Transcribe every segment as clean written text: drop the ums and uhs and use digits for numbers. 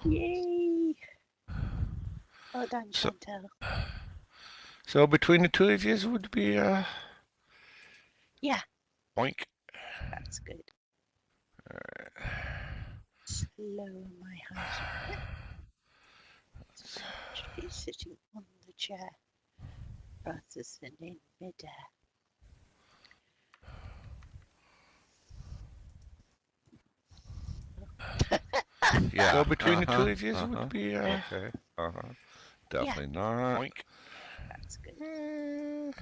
Yay! Well done, Chantal. So between the two of you would be Yeah, boink. that's good. Lower my height a bit. So I should be sitting on the chair rather than in midair. Yeah. So between the two of you would be okay. Definitely not. Boink. That's good.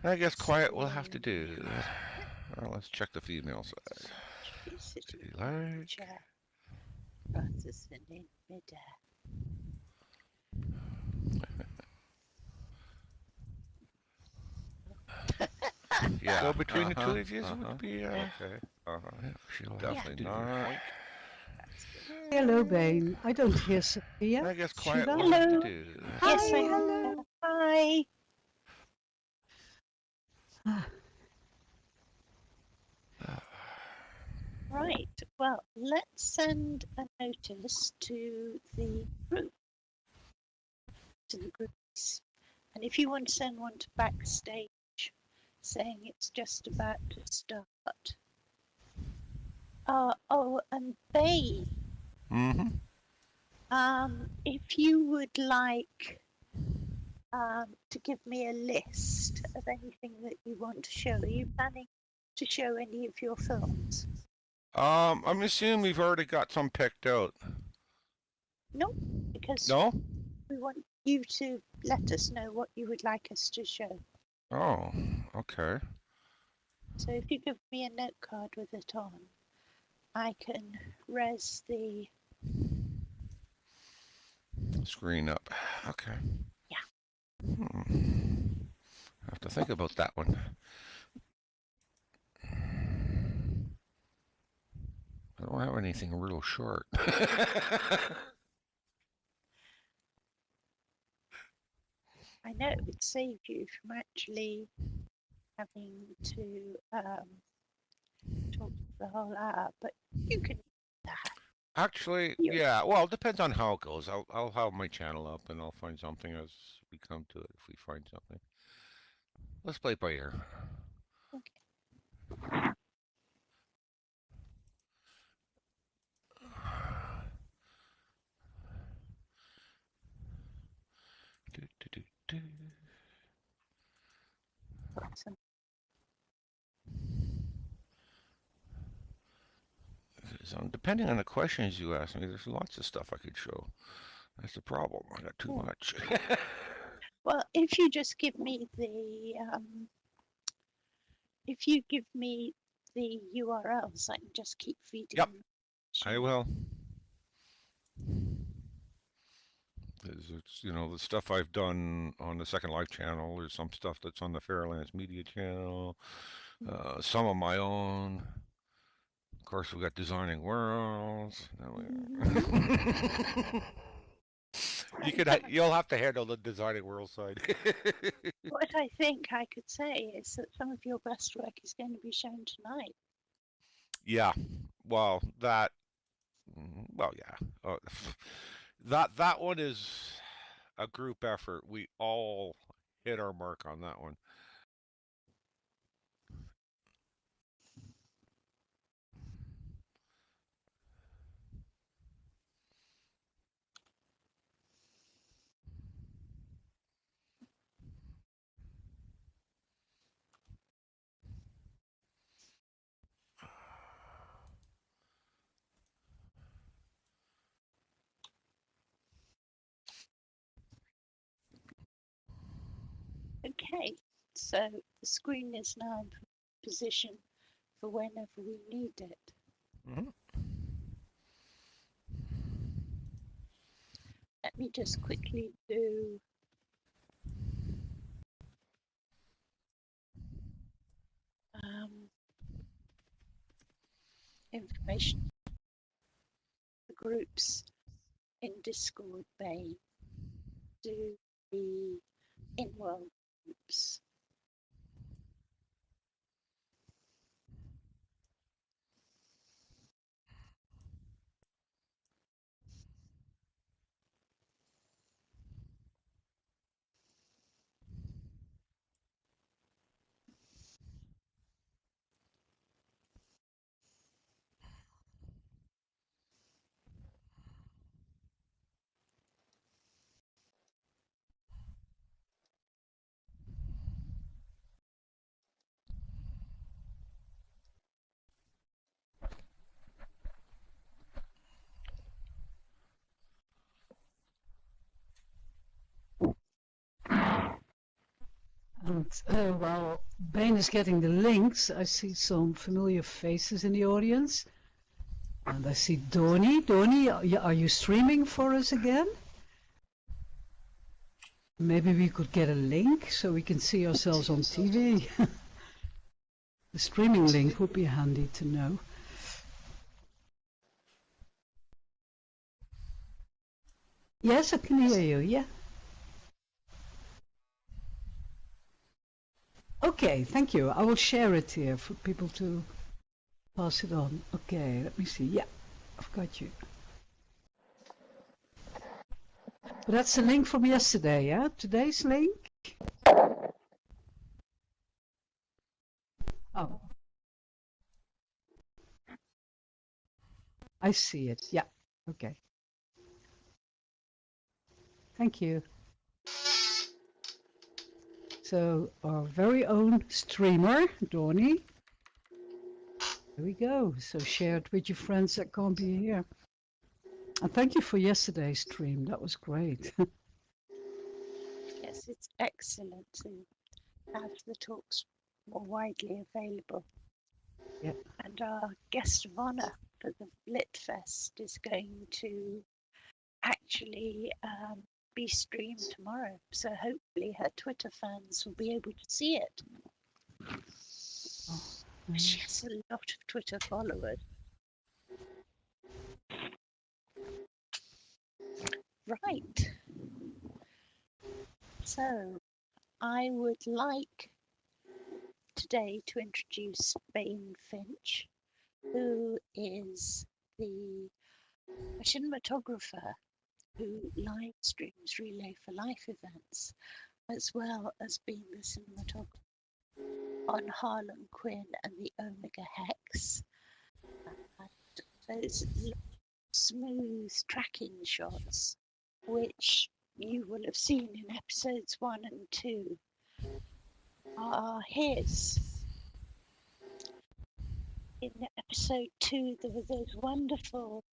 I guess quiet will have to do. Well, let's check the female side. So I should be sitting See, on the like. chair rather than in midair. Yeah. So between the two of you would be okay. She'll definitely not. Boink. That's good. Hello, Bain. I don't hear Saffia. I guess quiet Should will I? have to do. Yes, I Hello. Hi. Right. Well, let's send a notice to the group, to the groups. And if you want to send one to backstage saying it's just about to start. Oh, and Bain. If you would like to give me a list of anything that you want to show, are you planning to show any of your films? I'm assuming we've already got some picked out. No, because No? we want you to let us know what you would like us to show. Oh, okay. So if you give me a note card with it on, I can res the Screen up. Okay. Yeah. I have to think about that one. I don't have anything real short. I know it would save you from actually having to talk the whole hour, but you can do that. Actually, yeah. Well, it depends on how it goes. I'll have my channel up and I'll find something as we come to it. If we find something, let's play it by ear. Okay. Awesome. So depending on the questions you ask me, there's lots of stuff I could show. That's the problem. I got too much. Well, if you just give me the URLs, I can just keep feeding. Yep, I will. It's, the stuff I've done on the Second Life channel. There's some stuff that's on the Fairlands Media channel. Some of my own. Of course, we got Designing Worlds. You'll have to handle the Designing World side. What I think I could say is that some of your best work is going to be shown tonight. Yeah. Well, yeah. That one is a group effort. We all hit our mark on that one. Okay, so the screen is now in position for whenever we need it. Let me just quickly do information. The groups in Discord Bay do the in-world groups. While Bain is getting the links, I see some familiar faces in the audience. And I see Donnie. Donnie, are you streaming for us again? Maybe we could get a link so we can see ourselves on TV. The streaming link would be handy to know. Yes, I can hear you, yeah. Okay, thank you. I will share it here for people to pass it on. Okay, let me see. Yeah, I've got you. But that's the link from yesterday, yeah? Today's link? Oh. I see it. Yeah. Okay. Thank you. So our very own streamer, Donnie. There we go. So share it with your friends that can't be here. And thank you for yesterday's stream. That was great. Yes, it's excellent to have the talks more widely available. Yep. And our guest of honour for the FilmFest is going to actually be streamed tomorrow. So hopefully her Twitter fans will be able to see it. Oh, She has a lot of Twitter followers. Right. So I would like today to introduce Bain Finch, who is the cinematographer who live streams Relay for Life events, as well as being the cinematographer on Harlan Quinn and the Omega Hex. And those smooth tracking shots, which you will have seen in episodes 1 and 2, are his. In episode 2, there were those wonderful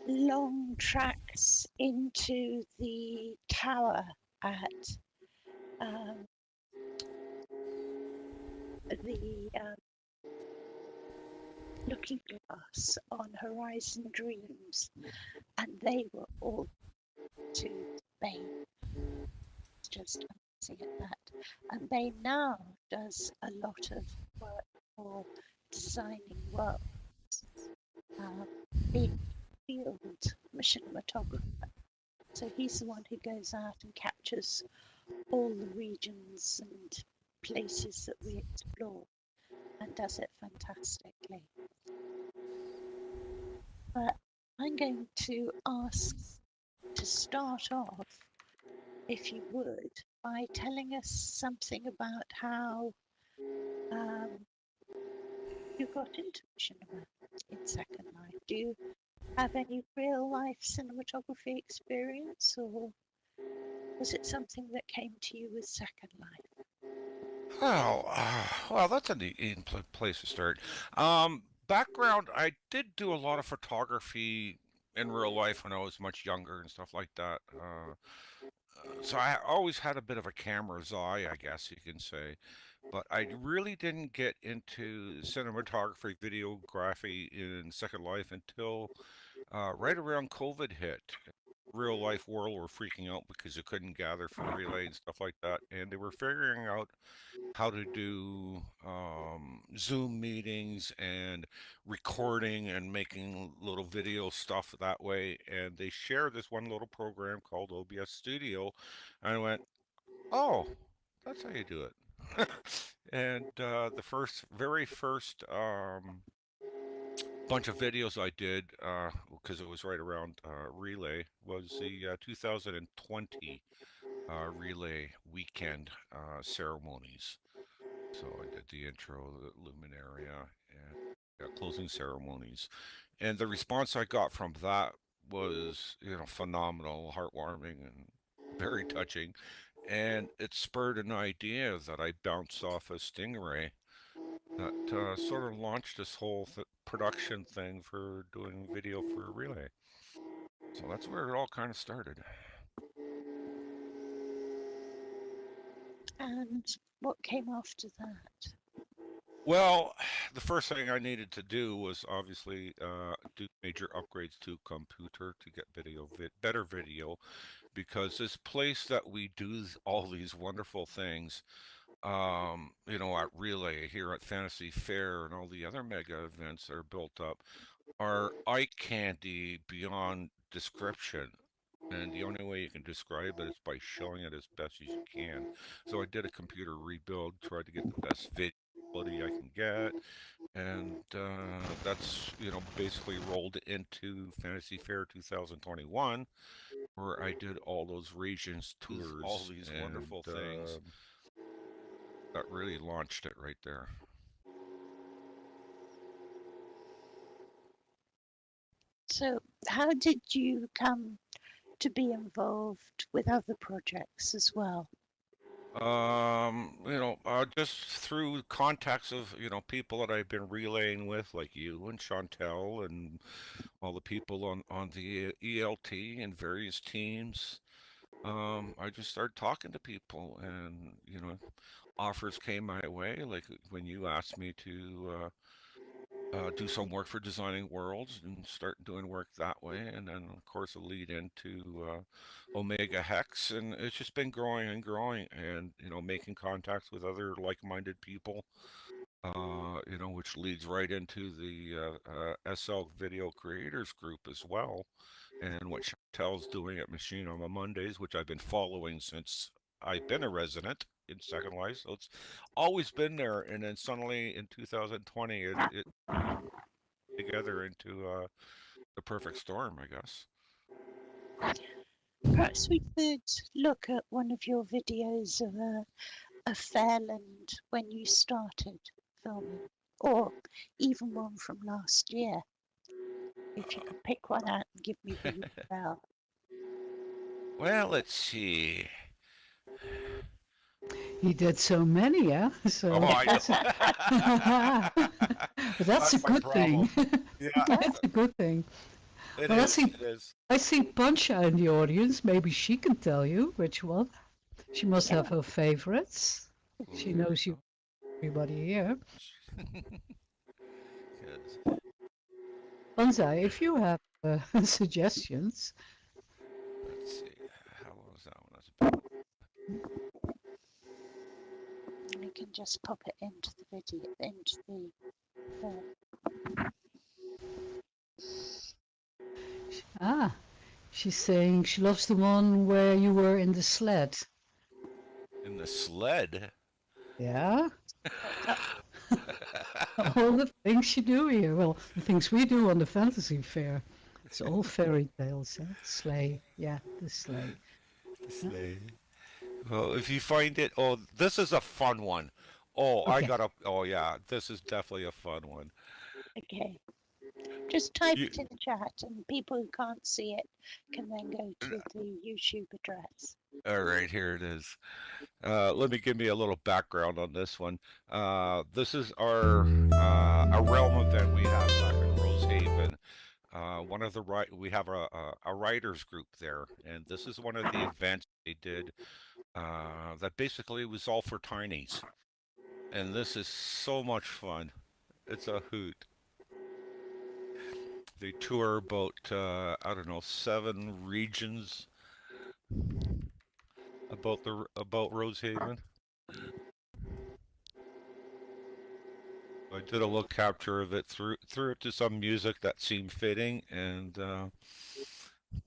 long tracks into the tower at the Looking Glass on Horizon Dreams, and they were all to Bain. Just amazing at that. And Bain now does a lot of work for designing worlds, being field machinamatomer. So he's the one who goes out and captures all the regions and places that we explore and does it fantastically. But I'm going to ask to start off, if you would, by telling us something about how you got into cinema in Second Life. Do you have any real life cinematography experience, or was it something that came to you with Second Life? Well, that's a neat place to start. Background, I did do a lot of photography in real life when I was much younger and stuff like that. So I always had a bit of a camera's eye, I guess you can say. But I really didn't get into cinematography, videography in Second Life until right around COVID hit. Real life world were freaking out because they couldn't gather for relay and stuff like that, and they were figuring out how to do Zoom meetings and recording and making little video stuff that way. And they shared this one little program called OBS Studio, and I went, "Oh, that's how you do it." And the very first bunch of videos I did, because it was right around Relay, was the 2020 Relay weekend ceremonies. So I did the intro, the Luminaria, and closing ceremonies. And the response I got from that was, phenomenal, heartwarming, and very touching. And it spurred an idea that I bounced off a Stingray that sort of launched this whole production thing for doing video for Relay. So that's where it all kind of started. And what came after that? Well, the first thing I needed to do was obviously do major upgrades to computer to get better video, because this place that we do all these wonderful things, at Relay here at Fantasy Fair and all the other mega events that are built up, are eye candy beyond description. And the only way you can describe it is by showing it as best as you can. So I did a computer rebuild, tried to get the best video quality I can get, and that's basically rolled into Fantasy Fair 2021, where I did all those regions tours, all these wonderful things. That really launched it right there. So how did you come to be involved with other projects as well? Just through contacts of, people that I've been relaying with, like you and Chantal and all the people on the ELT and various teams. I just started talking to people, and, offers came my way, like when you asked me to do some work for Designing Worlds and start doing work that way. And then, of course, a lead into Omega Hex. And it's just been growing and growing, and, making contacts with other like-minded people, which leads right into the SL Video Creators Group as well. And what Chantel's doing at Machine on the Mondays, which I've been following since I've been a resident in Second Life. So it's always been there. And then suddenly in 2020, it together into the perfect storm, I guess. Perhaps we could look at one of your videos of a Fairland when you started filming, or even one from last year. If you could pick one out and give me the URL. Well, let's see. He did so many, yeah. So But that's a good thing. Yeah, That's a good thing. it Well, is. It is. I see Puncha in the audience. Maybe she can tell you which one. She must have her favorites. She knows you, everybody here. Banzai, if you have suggestions. Let's see. How long was that one? That's about... You can just pop it into the video, into the film. She's saying she loves the one where you were in the sled. In the sled? Yeah. All the things you do here. Well, the things we do on the fantasy fair. It's all fairy tales, eh? Sleigh. Yeah, the sleigh. The sleigh. Well, if you find it, this is a fun one. Okay. Yeah, this is definitely a fun one. Okay. Just type it in the chat, and people who can't see it can then go to the YouTube address. All right, here it is. Let me give me a little background on this one. This is our a realm event we have back in Rosehaven. We have a writers group there, and this is one of the events they did that basically was all for tinies. And this is so much fun. It's a hoot. They tour about, 7 regions about Rosehaven. I did a little capture of it, threw it to some music that seemed fitting, and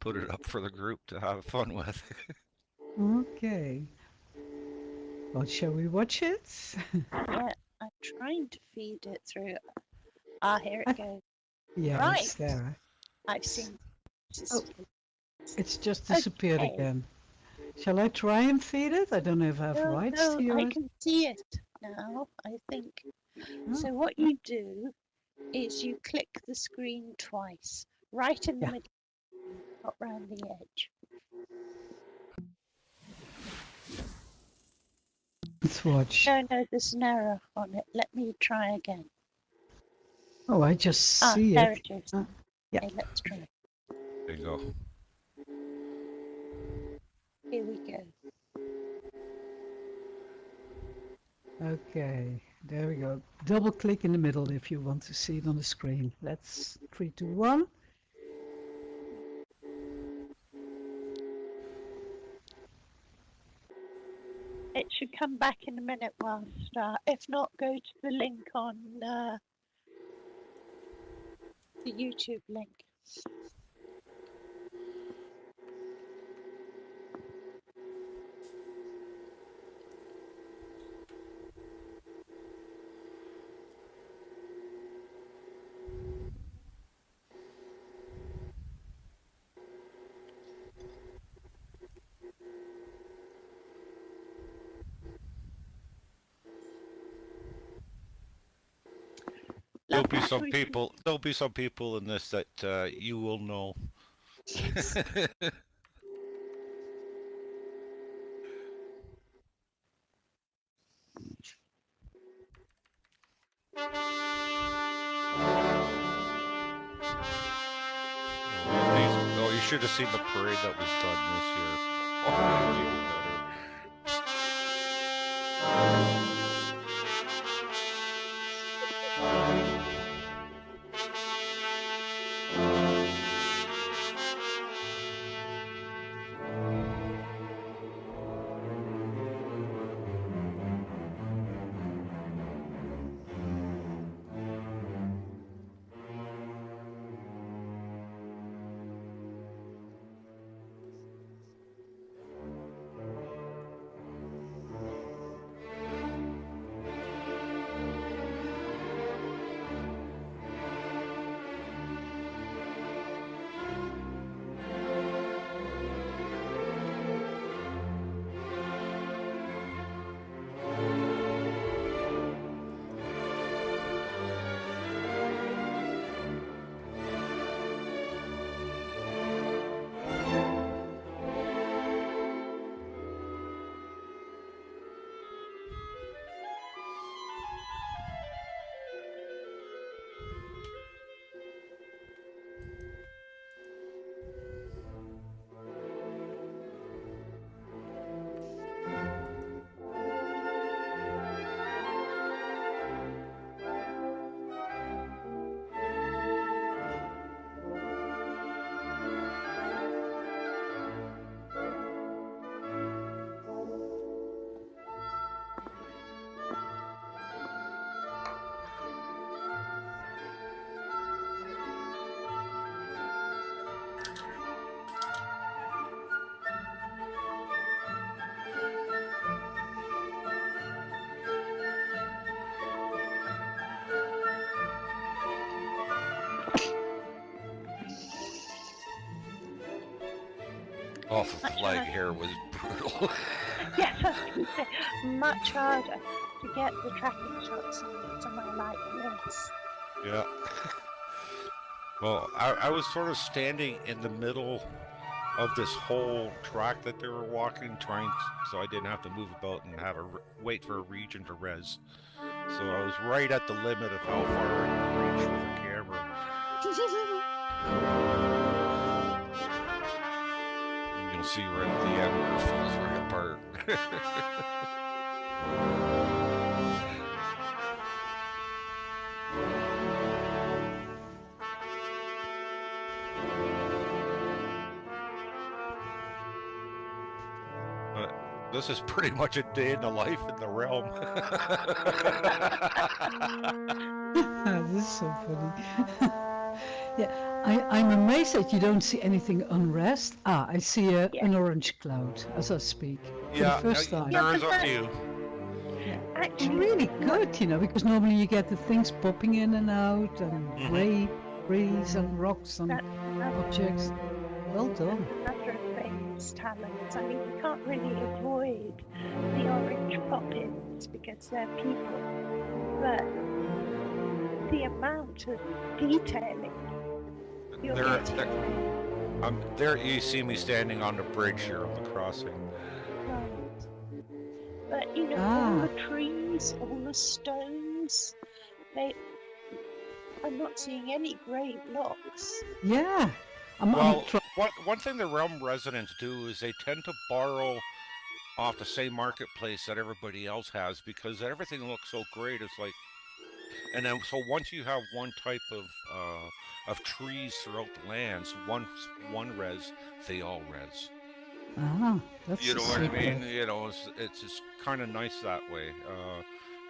put it up for the group to have fun with. Okay. Well, shall we watch it? Yeah, I'm trying to feed it through. Here it goes. Yeah, Right. it's there. I've seen. It's just disappeared again. Shall I try and feed it? I don't know if I have rights to I it. can see it now, I think. So what you do is you click the screen twice, right in the middle, not round the edge. Let's watch. No, there's an error on it. Let me try again. Oh, I just see there it. it is. Yeah. Okay, let's try. There you go. Here we go. Okay, there we go. Double click in the middle if you want to see it on the screen. Let's 3, 2, 1. It should come back in a minute whilst, if not, go to the link on the YouTube link. There'll be some people. There'll be some people in this that you will know. Yes. Oh, you should have seen the parade that was done this year. Oh, that was even better. Oh, the flag here was brutal. Yes, I was going to say, much harder to get the tracking shots on somewhere like this. Yeah. Well, I was sort of standing in the middle of this whole track that they were walking, so I didn't have to move about and have wait for a region to res. So I was right at the limit of how far I could reach with a camera. And you'll see right at the end where it falls right apart. But this is pretty much a day in the life in the realm. This is so funny. Yeah, I'm amazed that you don't see anything unrest. I see an orange cloud as I speak. Yeah, for the first time. there is a few. Yeah. Actually, Really good, because normally you get the things popping in and out and gray trees and rocks and objects. Well done. another of Bain's talents. I mean, you can't really avoid the orange pop-ins because they're people, but the amount of detailing you're getting. There you see me standing on the bridge here on the crossing. Right. But all the trees, all the stones, I'm not seeing any grey blocks. Yeah. Well, one thing the realm residents do is they tend to borrow off the same marketplace that everybody else has because everything looks so great. It's like, and then so once you have one type of trees throughout the lands, one res, they all res. Ah, that's You the know what I secret. mean? You know, it's just kind of nice that way.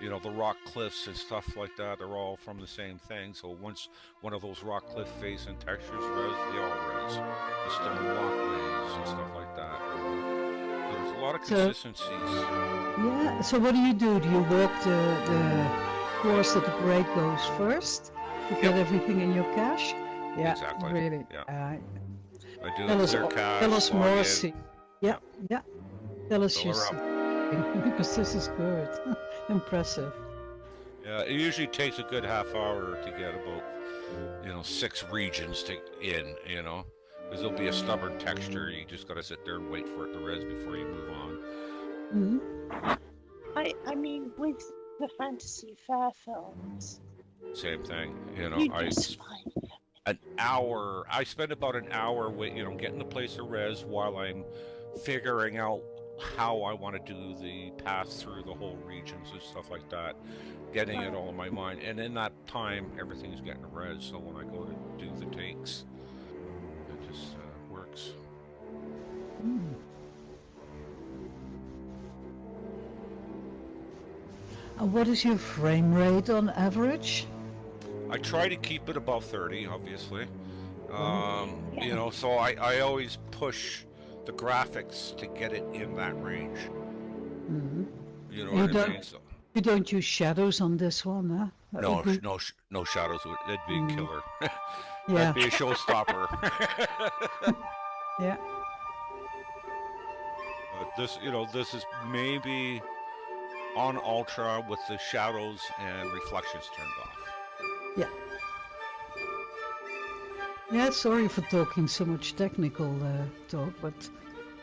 You know, the rock cliffs and stuff like that, they're all from the same thing. So once one of those rock cliff face and textures res, they all res. The stone walkways and stuff like that. There's a lot of So, consistencies. yeah. So what do you do? Do you walk the course that the grade goes first to Yep, get everything in your cache? Yeah, exactly. really. Yeah. Uh, I do the tell us, clear tell cache, us log more, in. see. Yeah, Yep, yeah. Tell us fill your her up. secret because this is good, impressive. Yeah, it usually takes a good half hour to get about, 6 regions to in, because there'll be a stubborn texture. You just gotta sit there and wait for it to res before you move on. Hmm. I mean, with the fantasy fair films, Same thing, you just find an hour. I spend about an hour getting the place to res while I'm figuring out how I want to do the pass through the whole regions and stuff like that, getting it all in my mind. And in that time, everything's getting res. So when I go to do the takes, it just works. Mm. And what is your frame rate on average? I try to keep it above 30, obviously. Wow. So I always push the graphics to get it in that range. Hmm. You know You what I don't mean? So you don't use shadows on this one, huh? That would no, be. no shadows. That'd be a Mm. killer. That'd Yeah, be a showstopper. yeah, But this is maybe on ultra with the shadows and reflections turned off. yeah. Yeah, sorry for talking so much technical talk, but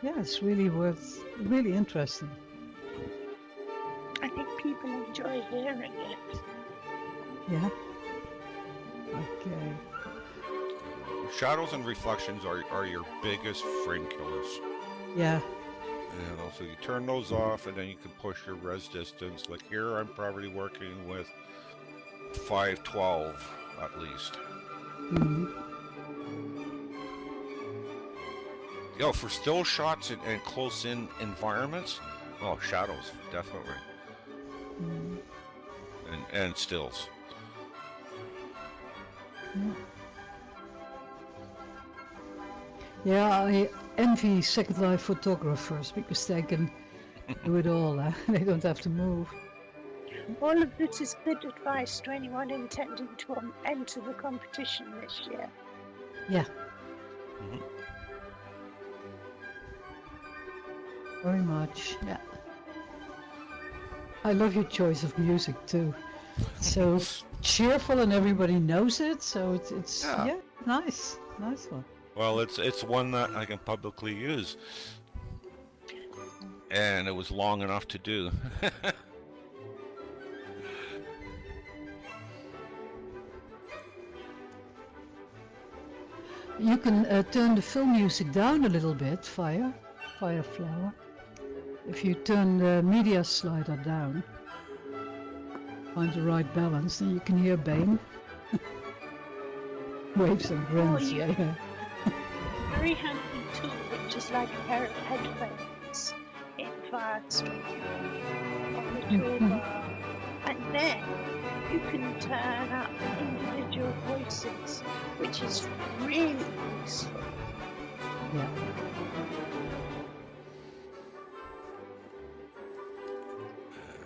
yeah, it's really really interesting. I think people enjoy hearing it. Yeah, okay. Shadows and reflections are your biggest frame killers. Yeah, So you turn those off, and then you can push your res distance. Like here, I'm probably working with 512 at least. mm, For still shots and close-in environments, shadows definitely, mm, and stills. yeah. Yeah, I envy SecondLife photographers because they can do it all. They don't have to move. All of this is good advice to anyone intending to enter the competition this year. Yeah, Mhm. very much. Yeah, I love your choice of music too. So cheerful and everybody knows it. So it's Yeah. yeah, nice one. Well, it's one that I can publicly use, and it was long enough to do. You can turn the film music down a little bit, Fireflower. If you turn the media slider down, find the right balance, then you can hear Bain. Waves and grins, yeah. yeah. Very handy tool, which is like a pair of headphones in Firestorm on the toolbar. And then you can turn up individual voices, which is really useful. Yeah.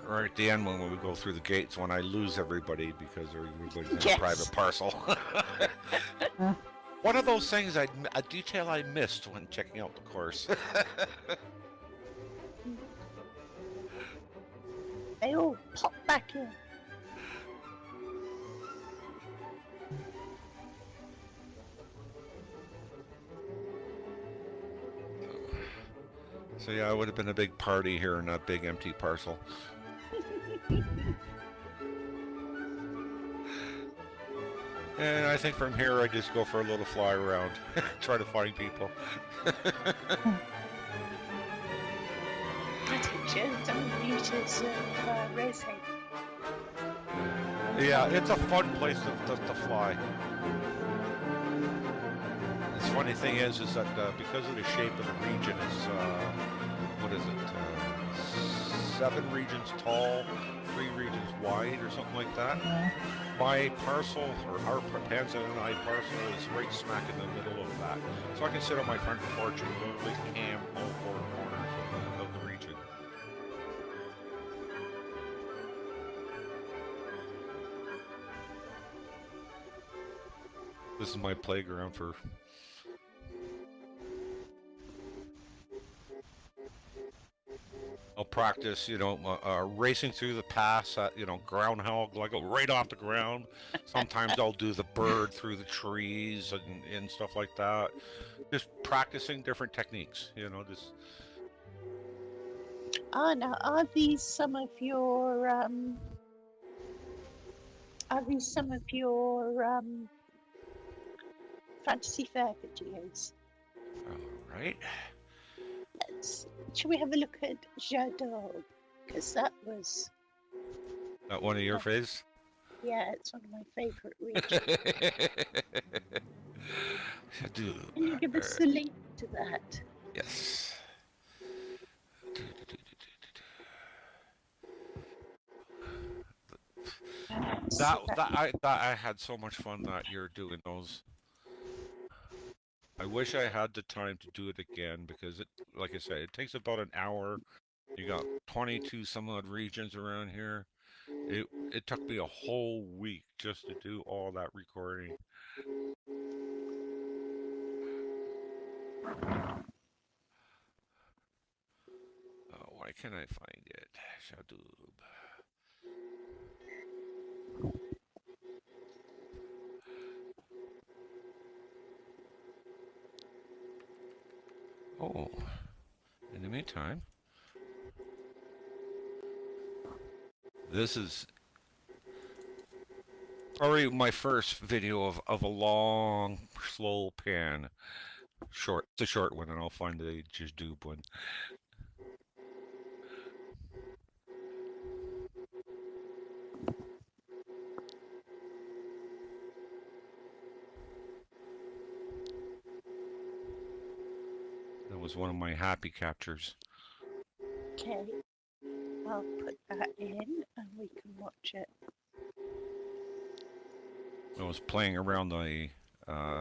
Right at the end when we go through the gates, when I lose everybody because everybody's in Yes. a private parcel. One of those things, a detail I missed when checking out the course. They all pop back in. So yeah, it would have been a big party here in that big empty parcel. And I think from here I just go for a little fly around, try to find people. But it shows unmeters of rosé. Yeah, it's a fun place to fly. The funny thing is that because of the shape of the region, it's what is it? 7 regions tall, 3 regions wide, or something like that. Yeah. My parcel, or our Panza and I parcel, is right smack in the middle of that. So I can sit on my front porch and literally cam all 4 corners of the region. This is my playground for... I'll practice, racing through the pass at, groundhog, like right off the ground. Sometimes I'll do the bird through the trees and stuff like that. Just practicing different techniques, just... Now, are these some of your Fantasy Fair videos? All right. Shall we have a look at J'adore? Because that was... That one of your faves? Yeah, it's one of my favourite regions. Can you give us the link to that? Yes. I had so much fun that year doing those. I wish I had the time to do it again because like I said, it takes about an hour. You got 22 some odd regions around here. It took me a whole week just to do all that recording. Why can't I find it? Shadoob. Oh, in the meantime, this is probably my first video of a long, slow pan. It's a short one, and I'll find the J'adoob one. That was one of my happy captures. Okay, I'll put that in and we can watch it. I was playing around the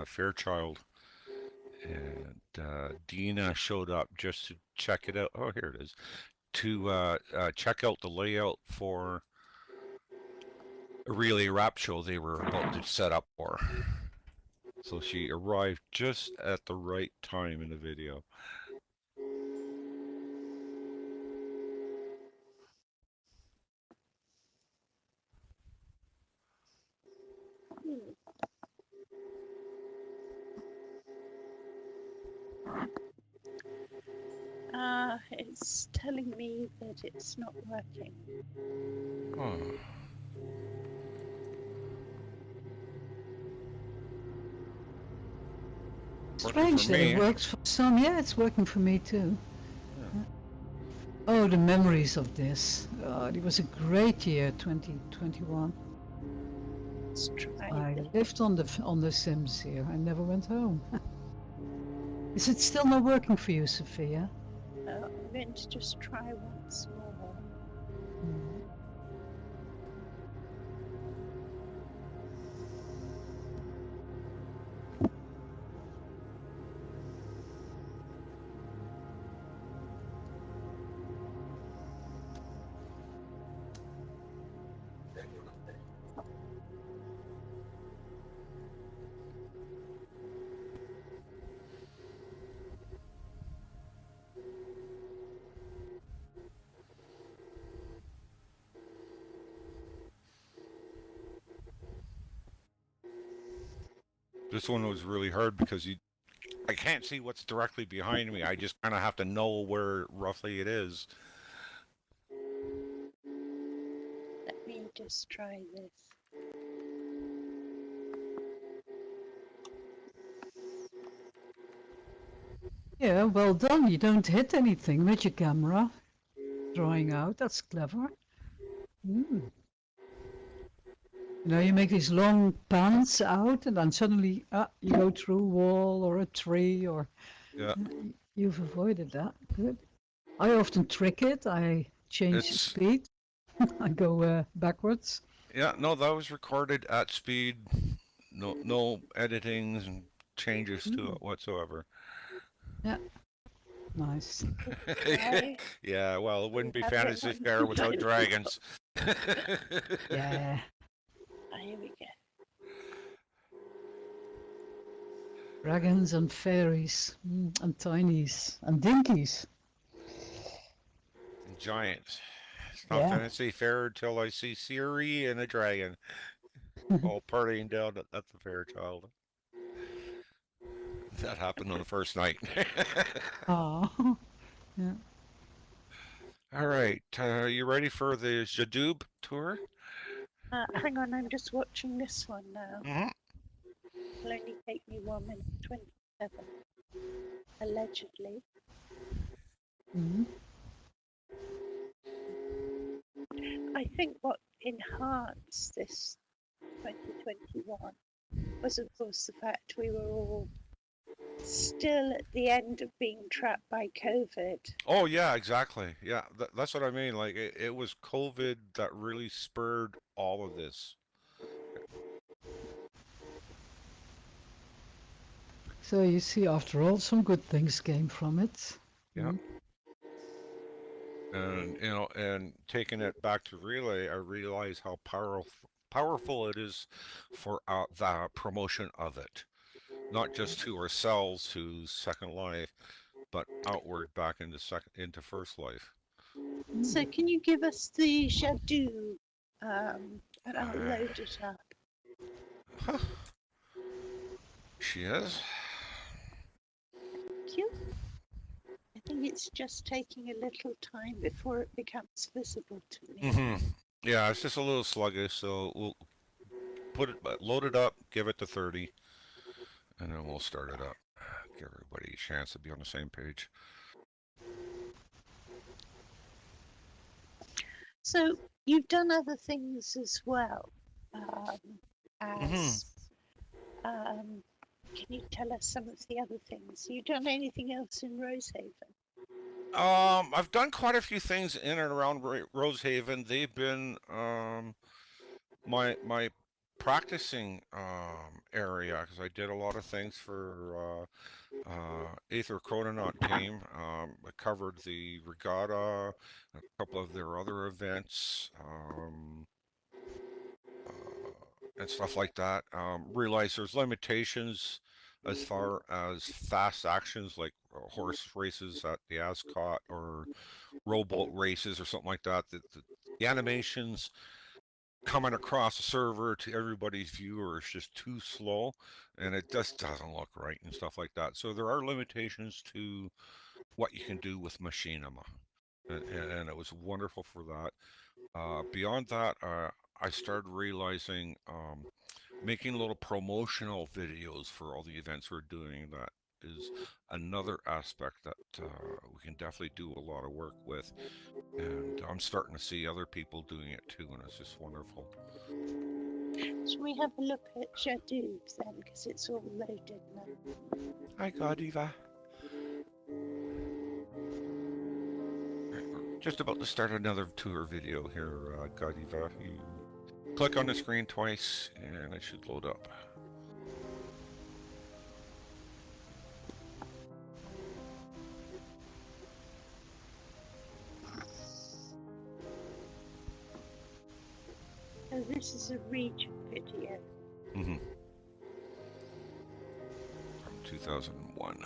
Fairchild, and Dina showed up just to check it out. Oh, here it is. To check out the layout for a relay rap show they were about to set up for. So she arrived just at the right time in the video. It's telling me that it's not working. Oh. Strange that it works for some. Yeah, it's working for me too. Yeah. Oh, the memories of this. It was a great year, 2021. Let's try I this. lived on the Sims here. I never went home. Is it still not working for you, Saffia? I'm going to just try once more. This one was really hard because I can't see what's directly behind me. I just kind of have to know where roughly it is. Let me just try this. Yeah, well done. You don't hit anything with your camera. drying out. That's clever. Mm. You know, you make these long pans out, and then suddenly you go through a wall or a tree, or Yeah, you've avoided that. Good. I often trick it. I change it's speed. I go backwards. yeah. No, that was recorded at speed. No editings and changes to Mm. it whatsoever. Yeah, nice. Right. Yeah, well, it We wouldn't be have it Fantasy on Fair without video. dragons. Yeah, Here we go. dragons and fairies and tinies and dinkies. And giants. It's not Yeah. Fantasy Fair until I see Siri and a dragon all partying down at the Fairchild. That happened on the first night. Oh, yeah. All right, you ready for the Jadoob tour? Hang on, I'm just watching this one now. Mm-hmm. It'll only take me 1 minute 27, allegedly. Mm-hmm. I think what enhanced this 2021 was, of course, the fact we were all still at the end of being trapped by COVID. Oh yeah, exactly. Yeah, that's what I mean. Like it was COVID that really spurred all of this. So you see, after all, some good things came from it. Yeah. And and taking it back to relay, I realize how powerful it is for the promotion of it, not just to ourselves, to Second Life, but outward back into First Life. So can you give us the Jadoo, and I'll load it up. Huh. She is. Thank you. I think it's just taking a little time before it becomes visible to me. Mm-hmm. Yeah, it's just a little sluggish, so we'll load it up, give it to 30, and then we'll start it up. Give everybody a chance to be on the same page. So you've done other things as well. As can you tell us some of the other things? You done anything else in Rosehaven? I've done quite a few things in and around Rosehaven. They've been my practicing area, because I did a lot of things for Aether Chrononaut team. I covered the regatta, a couple of their other events, and stuff like that. Realize there's limitations as far as fast actions like horse races at the Ascot or rowboat races or something like that. The animations coming across the server to everybody's viewer is just too slow, and it just doesn't look right and stuff like that. So there are limitations to what you can do with machinima, and it was wonderful for that. Beyond that, I started realizing making little promotional videos for all the events we're doing. That is another aspect that we can definitely do a lot of work with, and I'm starting to see other people doing it too, and it's just wonderful. Should we have a look at Jadoo then, because it's all loaded now? Hi, Godiva. We're just about to start another tour video here, Godiva. You click on the screen twice, and it should load up. So this is a region video. Mm-hmm. From 2001.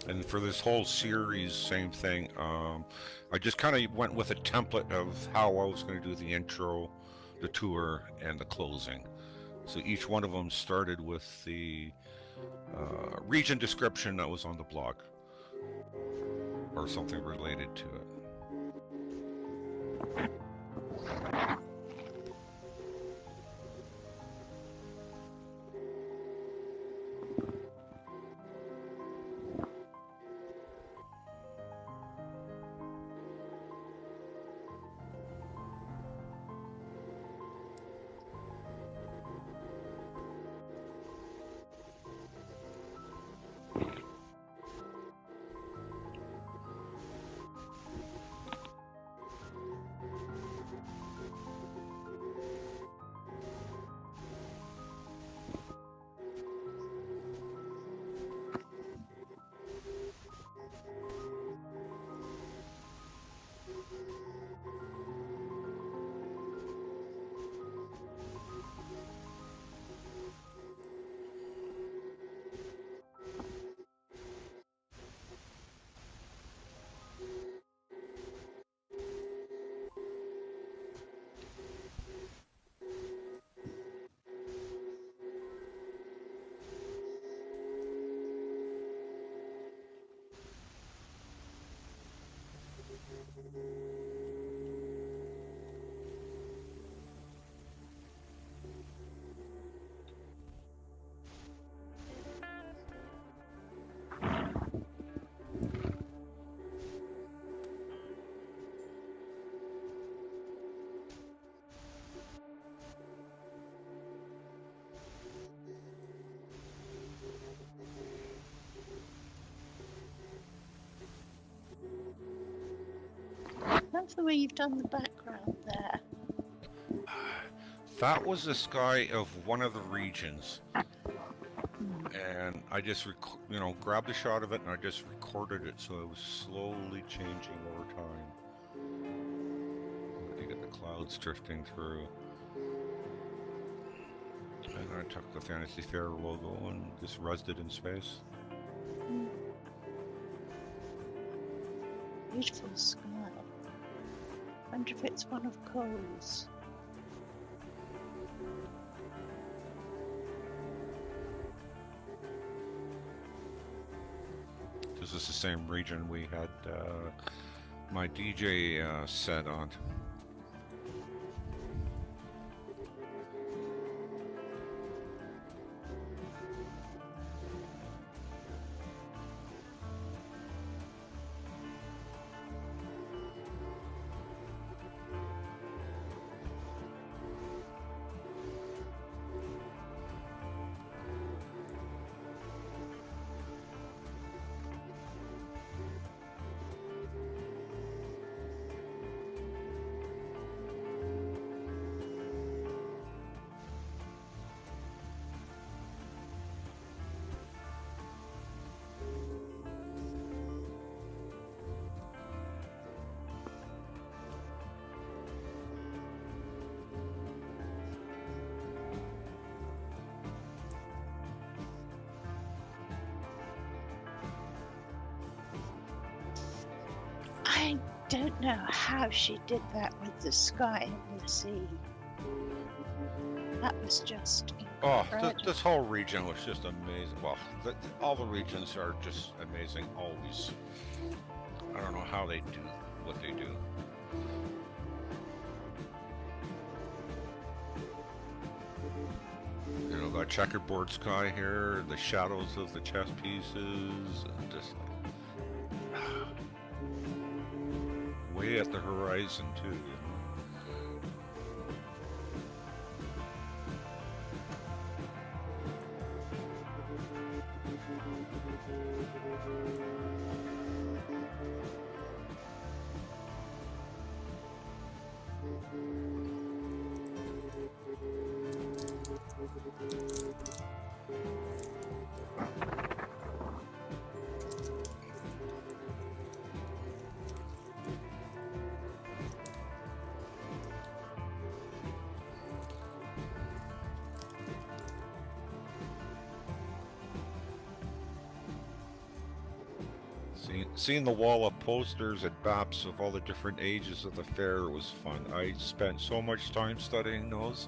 And for this whole series, same thing. I just kind of went with a template of how I was going to do the intro, the tour, and the closing. So each one of them started with the region description that was on the blog, or something related to it. Love the way you've done the background there. That was the sky of one of the regions. And I just, grabbed a shot of it and I just recorded it, so it was slowly changing over time. You get the clouds drifting through. And I took the Fantasy Fair logo and just rezzed it in space. Beautiful sky. Wonder if it's one of Cole's. This is the same region we had my DJ set on. I don't know how she did that with the sky and the sea. That was just incredible. This whole region was just amazing. Well, all the regions are just amazing, always. I don't know how they do what they do. Got checkerboard sky here, the shadows of the chess pieces, and just way at the horizon too. Seeing the wall of posters and maps of all the different ages of the fair was fun. I spent so much time studying those.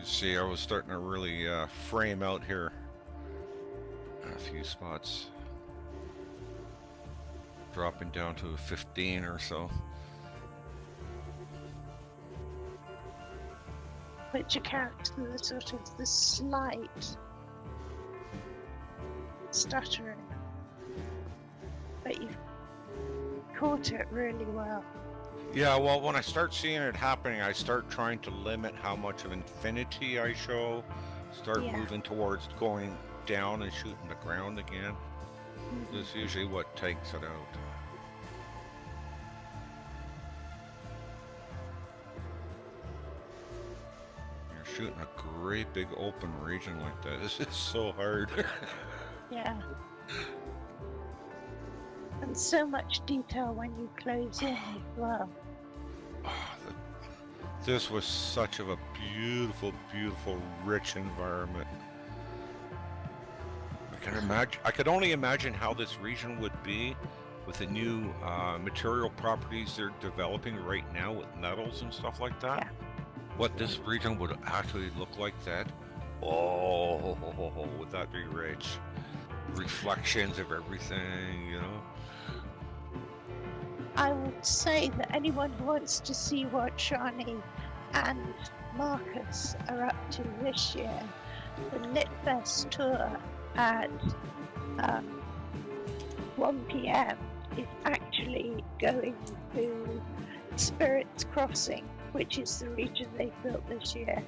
You see, I was starting to really frame out here a few spots, dropping down to 15 or so. Which accounts for the sort of the slight stuttering, but you've caught it really well. Yeah, well, when I start seeing it happening, I start trying to limit how much of infinity I show, start Yeah. moving towards going down and shooting the ground again. That's usually what takes it out. You're shooting a great big open region like that. This is so hard. Yeah. And so much detail when you close in as well. This was such of a beautiful, beautiful, rich environment. I could only imagine how this region would be with the new material properties they're developing right now with metals and stuff like that. Yeah. What this region would actually look like then. Oh, would that be rich? Reflections of everything, you know? I would say that anyone who wants to see what Shani and Marcus are up to this year, the LitFest tour at 1 p.m. is actually going to Spirits Crossing, which is the region they built this year.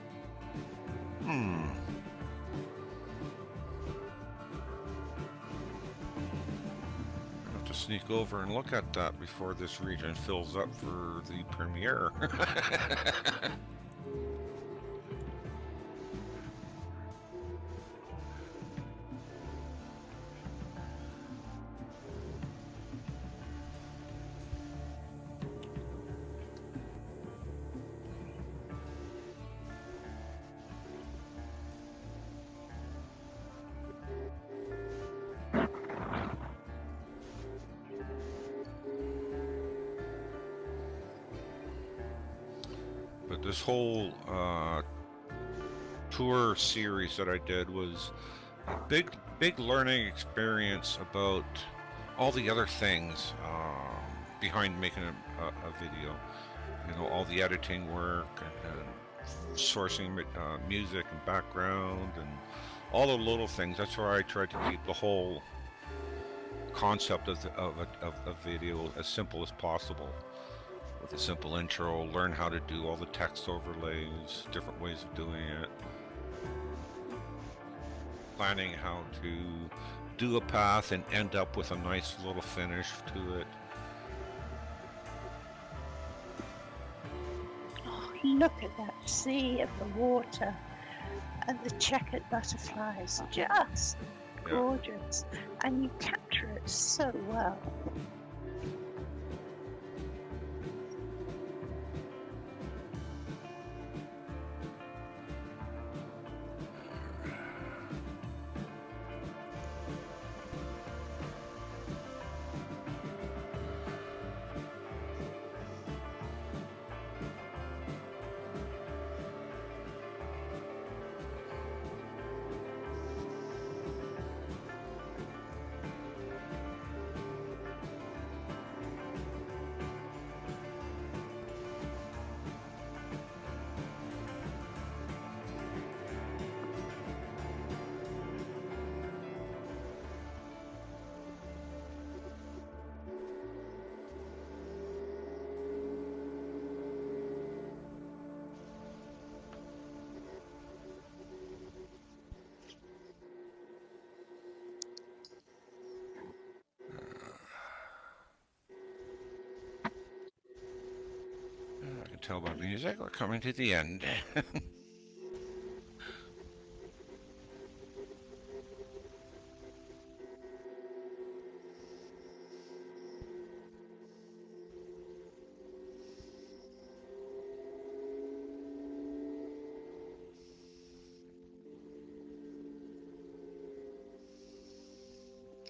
Have to sneak over and look at that before this region fills up for the premiere. But this whole tour series that I did was a big learning experience about all the other things behind making a video. You know, all the editing work and sourcing music and background and all the little things. That's where I tried to keep the whole concept of a video as simple as possible. With a simple intro, learn how to do all the text overlays, different ways of doing it. Planning how to do a path and end up with a nice little finish to it. Oh, look at that sea of the water and the checkered butterflies, just gorgeous. And you capture it so well. I can tell by the music we're coming to the end.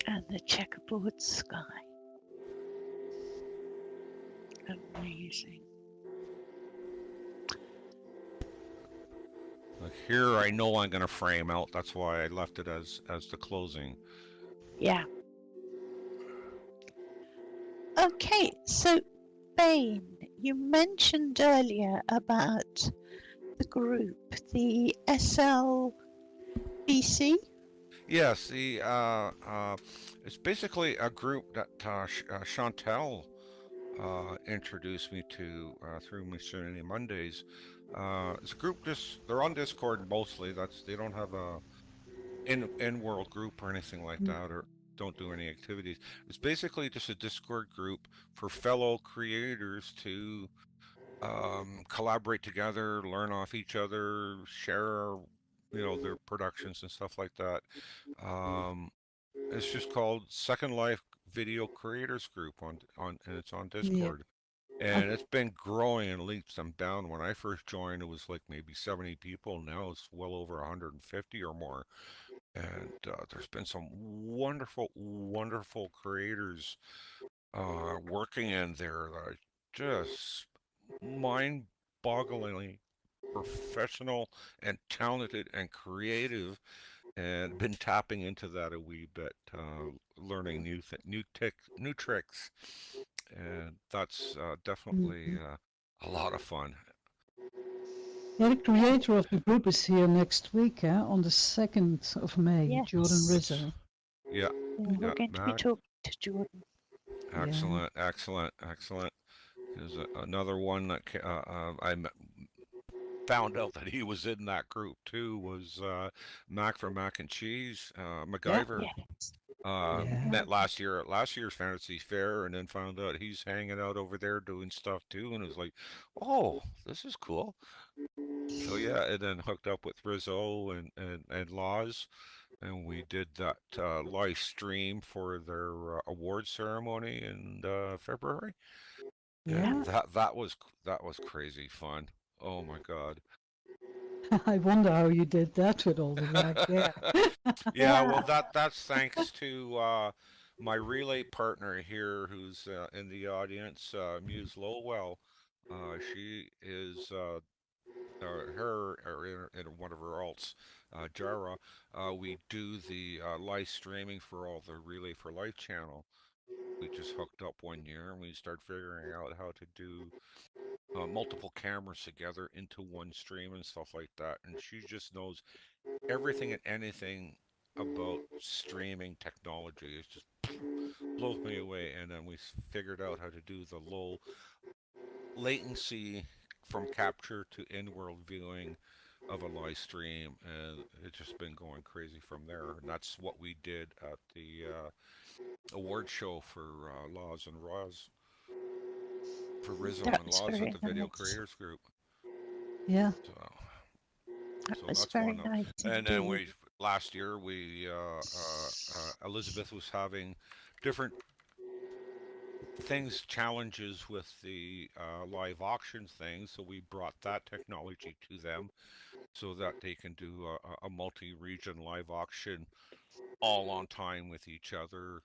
And the checkerboard sky. Amazing. Like here, I know I'm gonna frame out. That's why I left it as the closing. Yeah. Okay, so Bain, you mentioned earlier about the group, the SLBC. Yes, it's basically a group that Chantal introduced me to through Missionary Mondays. It's a group they're on Discord mostly. They don't have a in world group or anything like Mm. that, or don't do any activities. It's basically just a Discord group for fellow creators to collaborate together, learn off each other, share their productions and stuff like that. Um, it's just called Second Life Video Creators Group and it's on Yeah. Discord. And it's been growing in leaps and bounds. When I first joined, it was like maybe 70 people. Now it's well over 150 or more. And there's been some wonderful, wonderful creators working in there that are just mind-bogglingly professional and talented and creative, and been tapping into that a wee bit, learning new tricks, and that's definitely Mhm. a lot of fun. Yeah, the creator of the group is here next week, on the 2nd of May, Jordan Yes. Rizzo. Yeah, Yeah, we're yeah, going to be Mac. talking to Jordan. Yeah. Excellent, excellent, excellent. There's another one that found out that he was in that group too was Mac from Mac and Cheese, Yeah. MacGyver. Yes. Yeah. Met last year at last year's Fantasy Fair, and then found out he's hanging out over there doing stuff too, and it was like, oh, this is cool. So yeah, and then hooked up with Rizzo and Laws, and we did that live stream for their award ceremony in February, and Yeah. that was crazy fun. Oh my God. I wonder how you did that with all the lag there. Yeah, well, that's thanks to my relay partner here, who's in the audience, Muse Lowell. She is her or in one of her alts, Jara. We do the live streaming for all the Relay for Life channel. We just hooked up one year and we started figuring out how to do multiple cameras together into one stream and stuff like that. And she just knows everything and anything about streaming technology. It just blows me away. And then we figured out how to do the low latency from capture to in-world viewing of a live stream, and it's just been going crazy from there. And that's what we did at the award show for Laws and Raws for Rizzo That and was Laws at very the Video nice. Creators Group. Yeah. So That So was that's very fun. nice And then indeed. last year we Elizabeth was having different things, challenges with the live auction thing, so we brought that technology to them so that they can do a multi-region live auction all on time with each other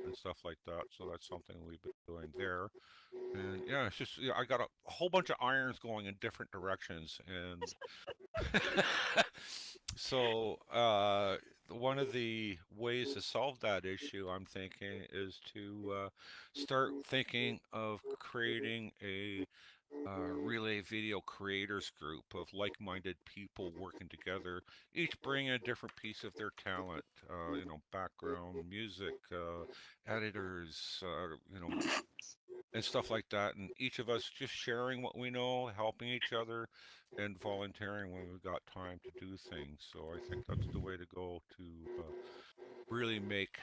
and stuff like that. So that's something we've been doing there. And yeah, it's just I got a whole bunch of irons going in different directions, and so, one of the ways to solve that issue, I'm thinking, is to start thinking of creating a relay video creators group of like-minded people working together, each bringing a different piece of their talent, background, music, editors, and stuff like that. And each of us just sharing what we know, helping each other, and volunteering when we've got time to do things. So I think that's the way to go to really make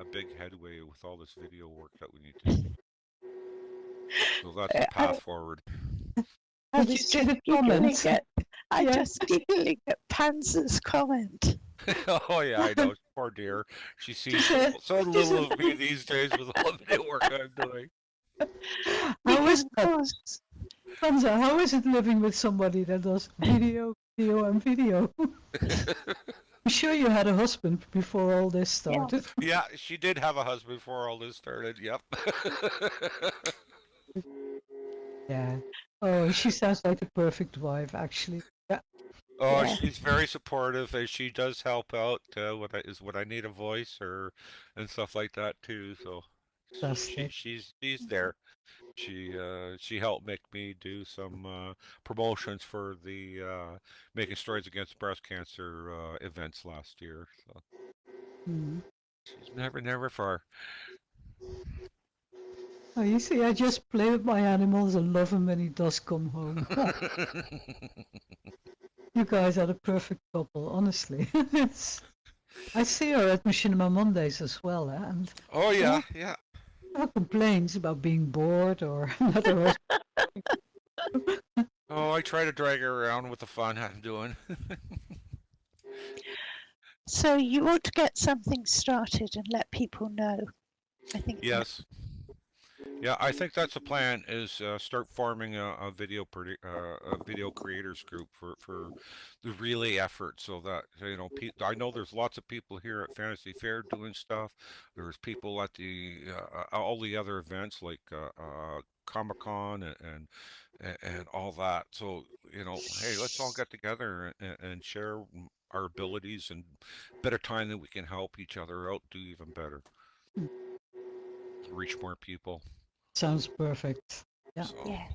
a big headway with all this video work that we need to do. So that's the I, path forward. I Did you was see just the giggling comments? at Yeah. just giggling at Panzer's comment. Oh yeah, I know. Poor dear. She She sees said, so she little said, of me these days with all the video work I'm doing. how Because is of that? course, Panza, how is it living with somebody that does video, video, and video? I'm sure you had a husband before all this yeah. started. Yeah, she did have a husband before all this started. Yep. Yeah. Oh, she sounds like the perfect wife, actually. Yeah. Oh, Yeah, she's very supportive, and she does help out when I need a voice or and stuff like that too. So Fantastic. she's there. She helped make me do some promotions for the Making Strides Against Breast Cancer events last year. So Mm. she's never far. Oh, you see, I just play with my animals and love him when he does come home. You guys are the perfect couple, honestly. I see her at Machinima Mondays as well, and Oh yeah, yeah, yeah. no complaints about being bored or not her husband. Oh, I try to drag her around with the fun I'm doing. so you ought to get something started and let people know. I think that, Yes. Yeah, I think that's the plan is start forming a video creators group for the relay effort so that I know there's lots of people here at Fantasy Fair doing stuff. There's people at the all the other events like Comic Con and all that. So hey, let's all get together and share our abilities and better time that we can help each other out do even better, reach more people. Sounds perfect. Yeah. So, yeah.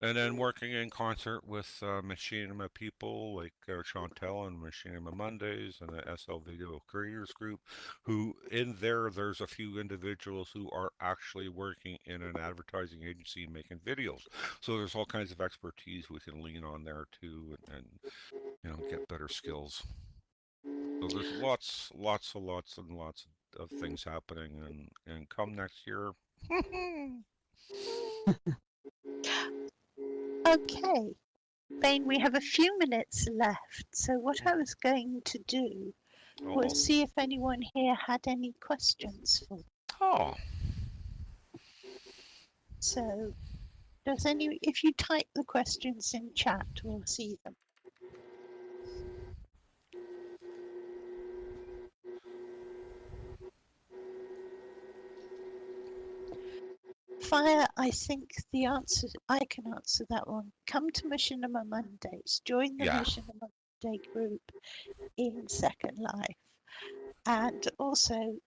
and then working in concert with Machinima people like Chantal and Machinima Mondays and the SL Video Creators Group, who in there's a few individuals who are actually working in an advertising agency making videos. So there's all kinds of expertise we can lean on there too, and get better skills. So there's lots of things happening, and come next year. Okay, Bain, we have a few minutes left. So what I was going to do Uh-oh. was see if anyone here had any questions for. Oh. So if you type the questions in chat, we'll see them. Fire, I think I can answer that one. Come to Machinima Mondays. Join the Yeah. Machinima Monday group in Second Life. And also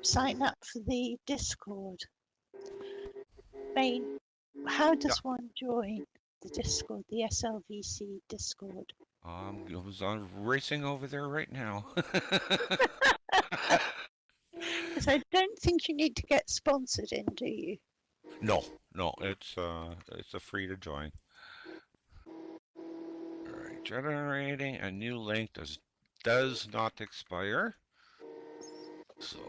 sign up for the Discord. Bain, how does one join the Discord, the SLVC Discord? I was on racing over there right now. Because I don't think you need to get sponsored in, do you? No, no, it's a free to join. All right, generating a new link does not expire. So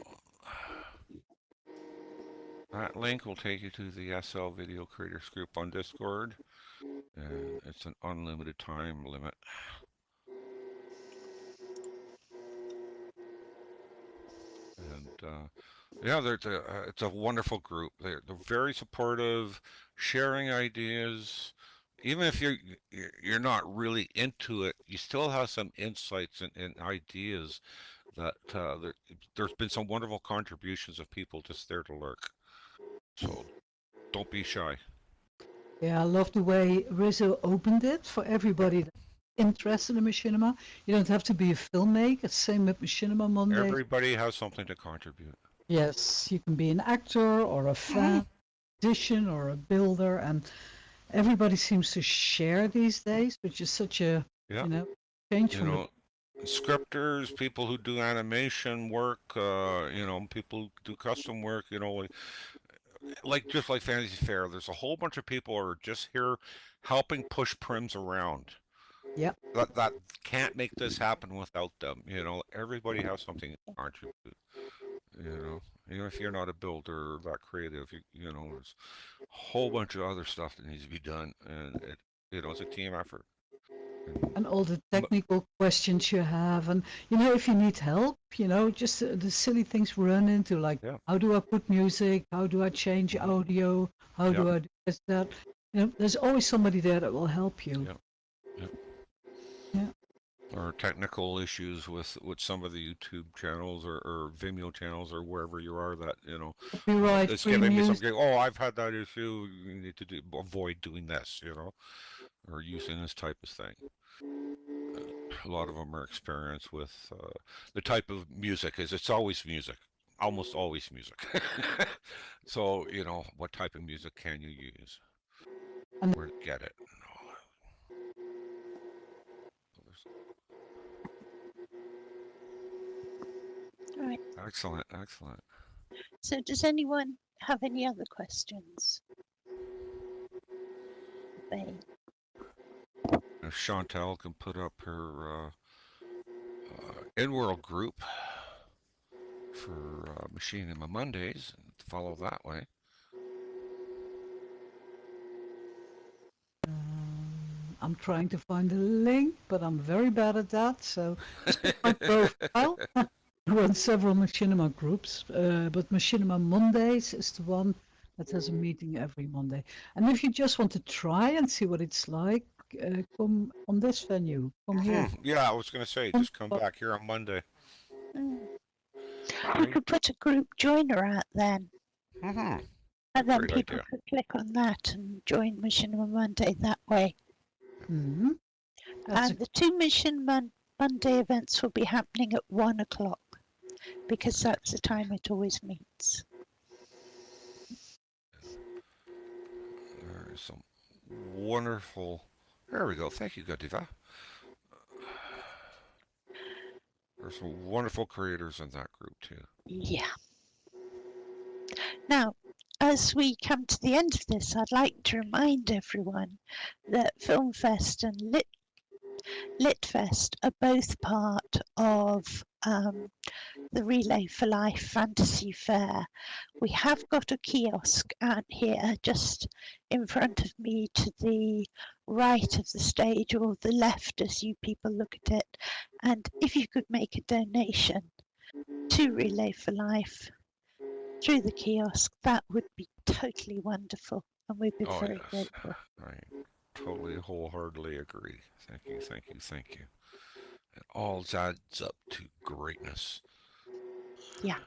that link will take you to the SL Video Creators Group on Discord, and it's an unlimited time limit. And yeah, it's a wonderful group. They're very supportive, sharing ideas. Even if you're not really into it, you still have some insights and ideas that there's been some wonderful contributions of people just there to lurk. So don't be shy. Yeah, I love the way Rizzo opened it for everybody that's interested in machinima. You don't have to be a filmmaker. Same with Machinima Monday. Everybody has something to contribute. Yes, you can be an actor or a fan, musician or a builder, and everybody seems to share these days, which is such a Yeah, change you from the know, scripters, people who do animation work, people who do custom work, like just like Fantasy Fair, there's a whole bunch of people who are just here helping push prims around. Yep. That can't make this happen without them. Everybody has something to contribute. Even if you're not a builder or that creative, there's a whole bunch of other stuff that needs to be done, and it's a team effort. and all the technical questions you have, and if you need help, just the silly things we run into, like Yeah, how do I put music, how do I change audio, how do yeah, I do this, that. There's always somebody there that will help you. yeah, yeah. Yeah. Or technical issues with some of the YouTube channels or Vimeo channels or wherever you are that Copyright it's free giving me music. something. Oh, I've had that issue. You need to avoid doing this, or using this type of thing. a lot of them are experienced with the type of music. Is it's always music, almost always music. So what type of music can you use? And Where to get it? Right. Excellent, excellent. So does anyone have any other questions? Bain. If Chantal can put up her in-world group for Machinima Mondays and follow that way. I'm trying to find a link, but I'm very bad at that. So my profile. I run several Machinima groups, but Machinima Mondays is the one that has a meeting every Monday. And if you just want to try and see what it's like, come on this venue. Come here. Yeah, I was going to say, just come back here on Monday. You could put a group joiner out then. Mm-hmm. And then Great people idea. could click on that and join Machinima Monday that way. Mm-hmm. And the two Machinima Monday events will be happening at 1 o'clock because that's the time it always meets. There is some wonderful. There we go. Thank you, Godiva. There's some wonderful creators in that group too. Yeah. Now, as we come to the end of this, I'd like to remind everyone that FilmFest and LitFest are both part of the Relay for Life Fantasy Fair. We have got a kiosk out here just in front of me to the right of the stage or the left as you people look at it. And if you could make a donation to Relay for Life through the kiosk, that would be totally wonderful, and we'd be very grateful. Right. Totally, wholeheartedly agree. Thank you, thank you, thank you. It all adds up to greatness. Yeah.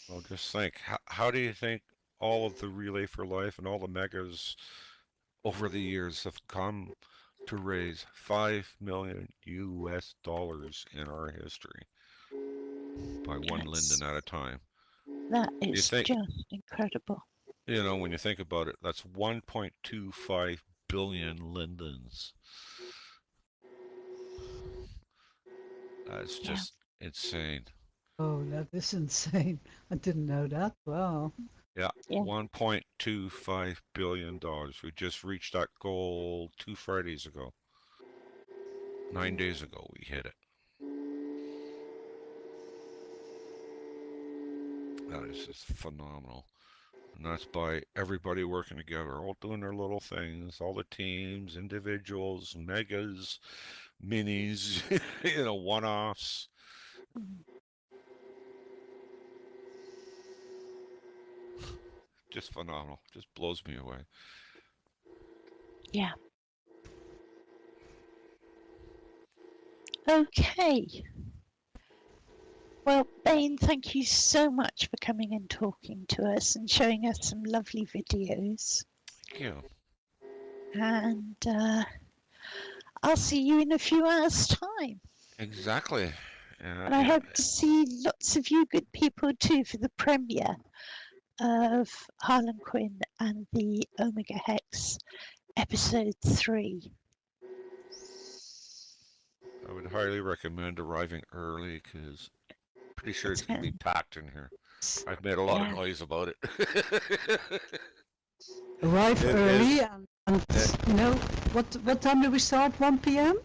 Well, just think, how do you think all of the Relay for Life and all the megas over the years have come to raise $5 million US in our history by one linden at a time? That is just incredible. When you think about it, that's 1.25 billion lindens. That's just insane. Oh, that is insane. I didn't know that. Wow. Yeah. $1.25 billion. We just reached that goal 2 Fridays ago. 9 days ago, we hit it. That is just phenomenal. And that's by everybody working together, all doing their little things, all the teams, individuals, megas, minis, one-offs. Just phenomenal. Just blows me away. Yeah. Okay. Well, Bain, thank you so much for coming and talking to us and showing us some lovely videos. Thank you. And I'll see you in a few hours' time. Exactly. And I hope to see lots of you good people too for the premiere of Harlan Quinn and the Omega Hex episode 3. I would highly recommend arriving early because pretty sure it's going to be packed in here. I've made a lot of noise about it. Arrive early and what time do we start? 1 p.m.?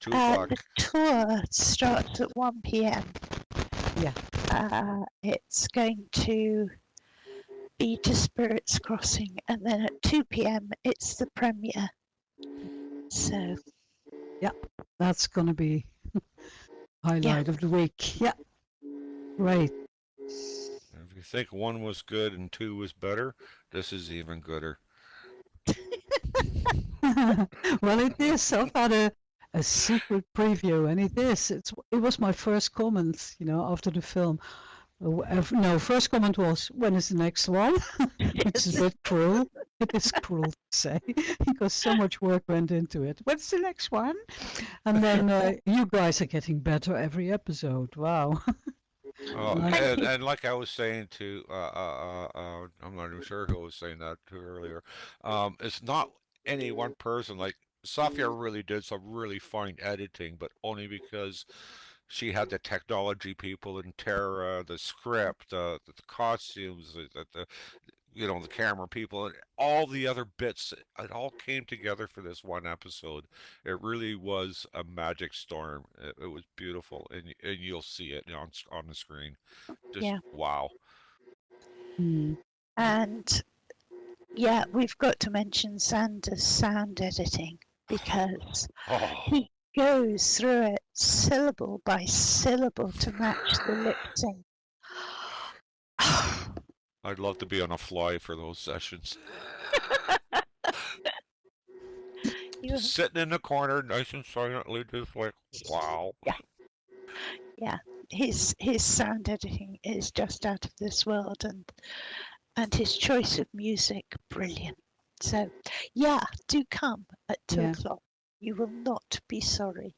2 o'clock. The tour starts at 1 p.m. Yeah. It's going to be to Spirits Crossing, and then at 2 p.m. it's the premiere. So. Yeah, that's going to be highlight of the week. Yeah. Great. If you think 1 was good and 2 was better, this is even gooder. Well, it is. I've had a secret preview, and it was my first comment, after the film. No, first comment was, when is the next one? Which is a bit cruel. It is cruel to say because so much work went into it. What's the next one? And then you guys are getting better every episode. Wow. Nice. And like I was saying to, I'm not even sure who was saying that to earlier. It's not any one person. Like Saffia really did some really fine editing, but only because she had the technology people in Terra, the script, the costumes, the camera people, and all the other bits. It all came together for this one episode. It really was a magic storm. It was beautiful, and you'll see it on the screen. Just Yeah. wow. And yeah, we've got to mention Sanders' sound editing because he goes through it syllable by syllable to match the lip sync. I'd love to be on a fly for those sessions. Just sitting in the corner, nice and silently, just like, wow. Yeah. His sound editing is just out of this world, and his choice of music, brilliant. So, yeah, do come at 2 o'clock. You will not be sorry.